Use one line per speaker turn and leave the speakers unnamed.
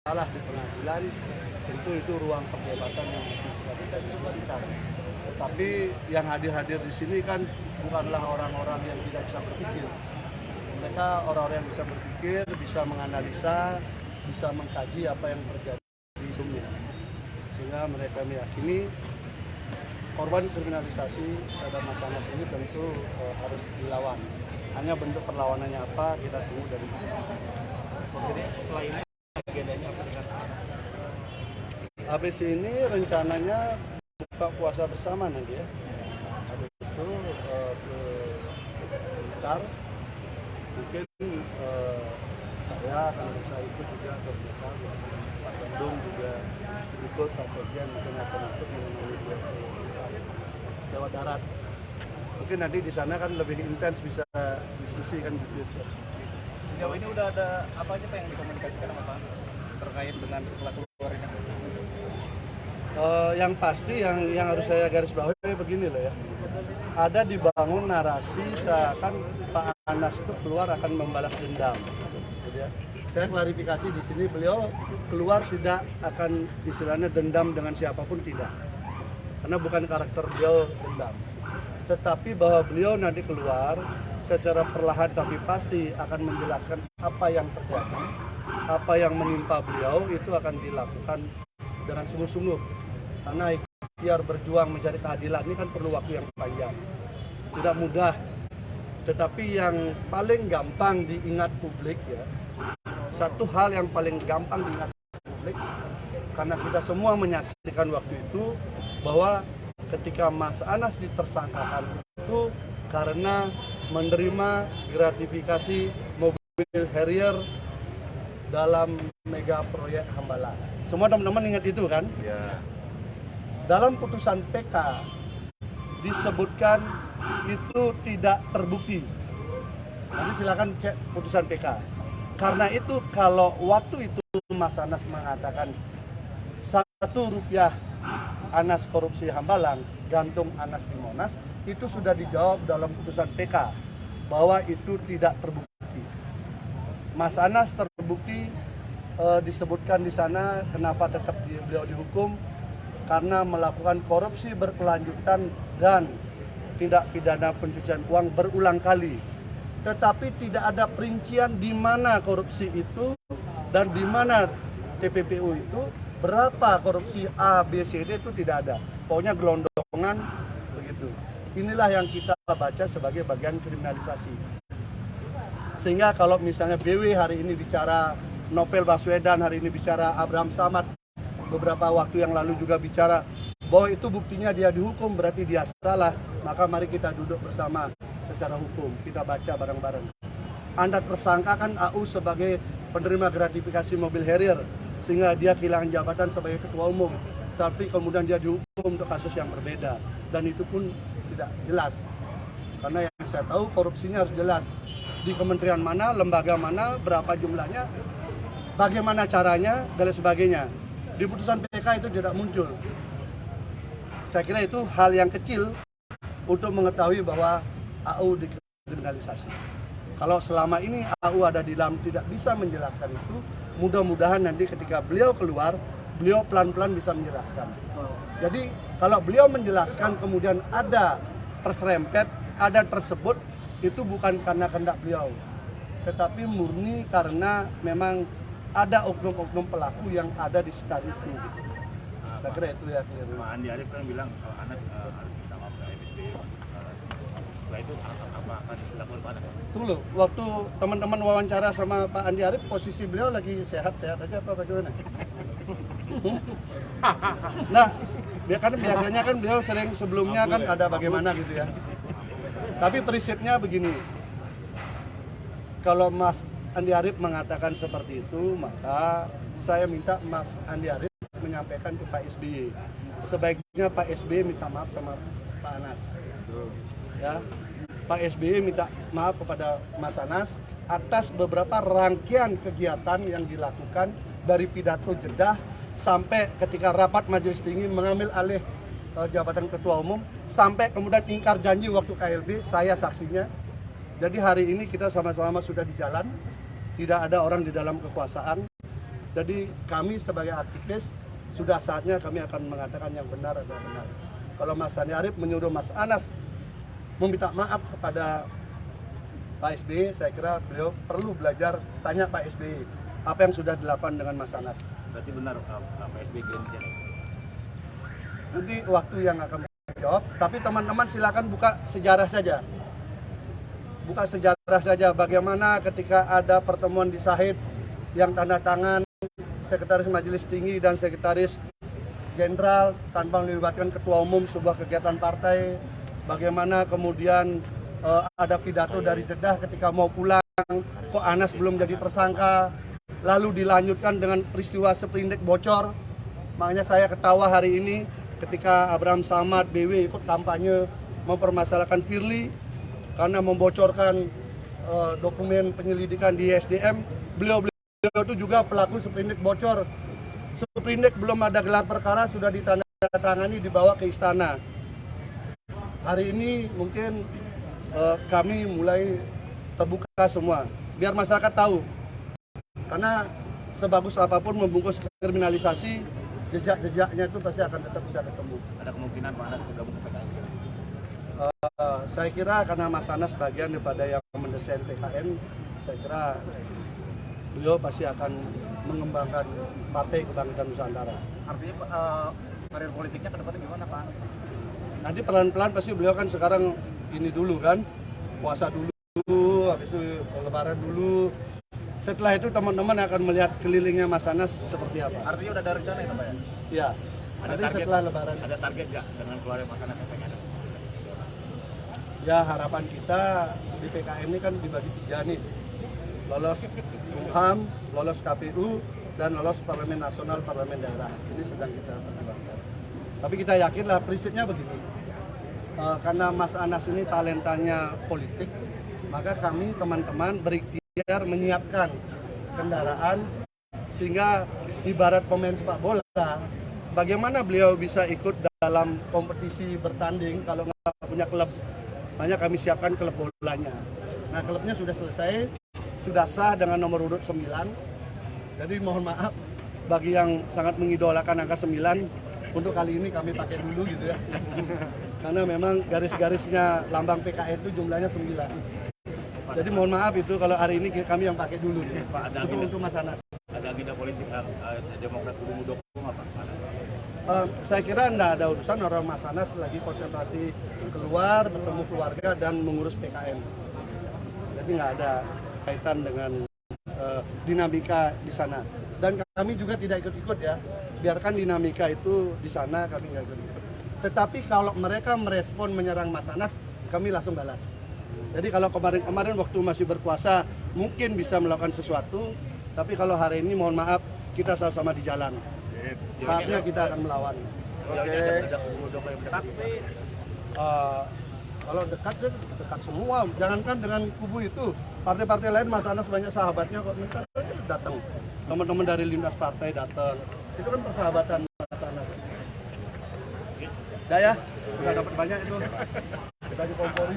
salah di pengadilan, tentu itu ruang perdebatan yang bisa kita diskusikan. Tetapi yang hadir di sini kan bukanlah orang-orang yang tidak bisa berpikir. Mereka orang-orang yang bisa berpikir, bisa menganalisa, bisa mengkaji apa yang terjadi di sebelumnya. Sehingga mereka meyakini korban kriminalisasi terhadap Mas Anas ini tentu harus dilawan. Hanya bentuk perlawanannya apa, kita tunggu dari masyarakat.
Jadi setelah ini agendanya apa dengan
Habis ini rencananya buka puasa bersama nanti ya. Habis itu ke Blitar, mungkin saya akan berusaha ikut juga ke Blitar, Pak Bandung juga ikut, Pak Sekjen mungkin akan ikut menemani dia ke Jawa Darat. Mungkin nanti di sana kan lebih intens bisa diskusi kan gitu.
sejauh ini udah ada apa aja Pak yang dikomunikasikan sama Pak terkait dengan setelah keluarnya?
Yang pasti yang harus saya garis bawahi begini loh ya. Ada dibangun narasi seakan Pak Anas itu keluar akan membalas dendam. Gitu ya. Saya klarifikasi di sini, beliau keluar tidak akan istilahnya dendam dengan siapapun, tidak. Karena bukan karakter beliau dendam. Tetapi bahwa beliau nanti keluar secara perlahan tapi pasti akan menjelaskan apa yang terjadi, apa yang menimpa beliau itu akan dilakukan dengan sungguh-sungguh. Karena ikhtiar berjuang mencari keadilan ini kan perlu waktu yang panjang, tidak mudah. Tetapi yang paling gampang diingat publik ya, satu hal yang paling gampang diingat publik, karena kita semua menyaksikan waktu itu bahwa ketika Mas Anas ditersangkakan itu karena menerima gratifikasi mobil Harrier dalam mega proyek Hambalang. Semua teman-teman ingat itu kan?
Ya.
Dalam putusan PK disebutkan itu tidak terbukti. Nanti silakan cek putusan PK. Karena itu kalau waktu itu Mas Anas mengatakan 1 rupiah Anas korupsi Hambalang, gantung Anas di Monas, itu sudah dijawab dalam putusan PK bahwa itu tidak terbukti. Mas Anas terbukti disebutkan di sana kenapa tetap beliau dihukum, karena melakukan korupsi berkelanjutan dan tindak pidana pencucian uang berulang kali. Tetapi tidak ada perincian di mana korupsi itu dan di mana TPPU itu, berapa korupsi A, B, C, D itu tidak ada. Pokoknya gelondongan begitu. Inilah yang kita baca sebagai bagian kriminalisasi. Sehingga kalau misalnya BW hari ini bicara Novel Baswedan, hari ini bicara Abraham Samad, beberapa waktu yang lalu juga bicara bahwa itu buktinya dia dihukum, berarti dia salah, maka mari kita duduk bersama secara hukum, kita baca bareng-bareng. Anda tersangkakan AU sebagai penerima gratifikasi mobil Harrier, sehingga dia kehilangan jabatan sebagai ketua umum, tapi kemudian dia dihukum untuk kasus yang berbeda, dan itu pun tidak jelas. Karena yang saya tahu korupsinya harus jelas, di kementerian mana, lembaga mana, berapa jumlahnya, bagaimana caranya, dan lain sebagainya. Di putusan PK itu tidak muncul. Saya kira itu hal yang kecil untuk mengetahui bahwa AU dikriminalisasi. Kalau selama ini AU ada di dalam tidak bisa menjelaskan itu, mudah-mudahan nanti ketika beliau keluar, beliau pelan-pelan bisa menjelaskan. Jadi kalau beliau menjelaskan kemudian ada terserempet, ada tersebut, itu bukan karena kehendak beliau, tetapi murni karena memang ada oknum-oknum pelaku yang ada di sekitar itu. Saya kira itu ya.
Pak Andi Arief kan bilang Anas harus minta maaf ke MSB. Setelah itu apa akan dilakukan Pak Anas?
Tunggu loh, waktu teman-teman wawancara sama Pak Andi Arief, posisi beliau lagi sehat-sehat aja apa bagaimana? Nah, karena biasanya kan beliau sering sebelumnya kan ada bagaimana gitu ya. Tapi prinsipnya begini, kalau Mas Andi Arief mengatakan seperti itu, maka saya minta Mas Andi Arief menyampaikan ke Pak SBY. Sebaiknya Pak SBY minta maaf sama Pak Anas. Ya, Pak SBY minta maaf kepada Mas Anas atas beberapa rangkaian kegiatan yang dilakukan dari pidato Jeddah sampai ketika rapat majelis tinggi mengambil alih jabatan ketua umum, sampai kemudian ingkar janji waktu KLB, saya saksinya. Jadi hari ini kita sama-sama sudah di jalan, tidak ada orang di dalam kekuasaan. Jadi kami sebagai aktivis sudah saatnya kami akan mengatakan yang benar adalah benar. Kalau Mas Andi Arief menyuruh Mas Anas meminta maaf kepada Pak SBY, saya kira beliau perlu belajar tanya Pak SBY apa yang sudah dilakukan dengan Mas Anas.
Berarti benar Pak SBY kirim di sini.
Nanti waktu yang akan menjawab, tapi teman-teman silakan buka sejarah saja. Buka sejarah saja bagaimana ketika ada pertemuan di Sahid yang tanda tangan Sekretaris Majelis Tinggi dan Sekretaris Jenderal tanpa melibatkan Ketua Umum sebuah kegiatan partai. Bagaimana kemudian ada pidato dari Jeddah ketika mau pulang, kok Anas belum jadi tersangka. Lalu dilanjutkan dengan peristiwa Sprindek bocor. Makanya saya ketawa hari ini ketika Abraham Samad BW ikut kampanye mempermasalahkan Firly karena membocorkan dokumen penyelidikan di SDM. Beliau itu juga pelaku Sprindek bocor. Sprindek belum ada gelar perkara sudah ditandatangani dibawa ke istana. Hari ini mungkin kami mulai terbuka semua biar masyarakat tahu. Karena sebagus apapun membungkus kriminalisasi, jejak-jejaknya itu pasti akan tetap bisa ketemu.
Ada kemungkinan Pak Anas bergabung ke PKN?
Saya kira karena Mas Anas bagian daripada yang mendesain PKN, saya kira beliau pasti akan mengembangkan Partai Kebangkitan Nusantara.
Artinya karir politiknya ke depannya gimana Pak Anas?
Nanti pelan-pelan pasti beliau kan sekarang ini dulu kan, puasa dulu, habis itu lebaran dulu. Setelah itu teman-teman akan melihat kelilingnya Mas Anas seperti apa.
Artinya udah ada rencana itu Pak ya?
Iya, nanti setelah lebaran.
Ada target nggak dengan keluarga Mas Anas yang PKN?
Ya harapan kita di PKN ini kan dibagi 3 nih. Lolos Kumham, lolos KPU, dan lolos Parlemen Nasional, Parlemen Daerah. Ini sedang kita pertimbangkan. Tapi kita yakinlah prinsipnya begini. Karena Mas Anas ini talentanya politik, maka kami teman-teman berikhtiar menyiapkan kendaraan sehingga ibarat pemain sepak bola, bagaimana beliau bisa ikut dalam kompetisi bertanding kalau nggak punya klub. Makanya kami siapkan klub bolanya. Nah, klubnya sudah selesai, sudah sah dengan nomor urut 9. Jadi mohon maaf bagi yang sangat mengidolakan angka 9, untuk kali ini kami pakai dulu gitu ya. Karena memang garis-garisnya lambang PKN itu jumlahnya 9. Jadi mohon maaf itu kalau hari ini kami yang pakai dulu nih,
Pak, ada
untuk Mas Anas.
Ada agenda politik Demokrat kudu mudokong apa Pak Anas?
Saya kira tidak ada urusan, orang Mas Anas lagi konsentrasi keluar, bertemu keluarga dan mengurus PKN. Jadi nggak ada kaitan dengan dinamika di sana. Dan kami juga tidak ikut-ikut ya, biarkan dinamika itu di sana, kami nggak ikut-ikut. Tetapi kalau mereka merespon menyerang Mas Anas, kami langsung balas. Jadi kalau kemarin waktu masih berkuasa mungkin bisa melakukan sesuatu, tapi kalau hari ini mohon maaf kita sama-sama di jalan. Saatnya kita akan melawan.
Tapi
kalau dekat sih dekat semua. Jangankan dengan kubu itu, partai-partai lain Mas Anas banyak sahabatnya kok, mereka datang. Teman-teman dari lintas partai datang. Itu kan persahabatan Mas Anas. Udah ya, kita dapat banyak itu. Kita di Polri.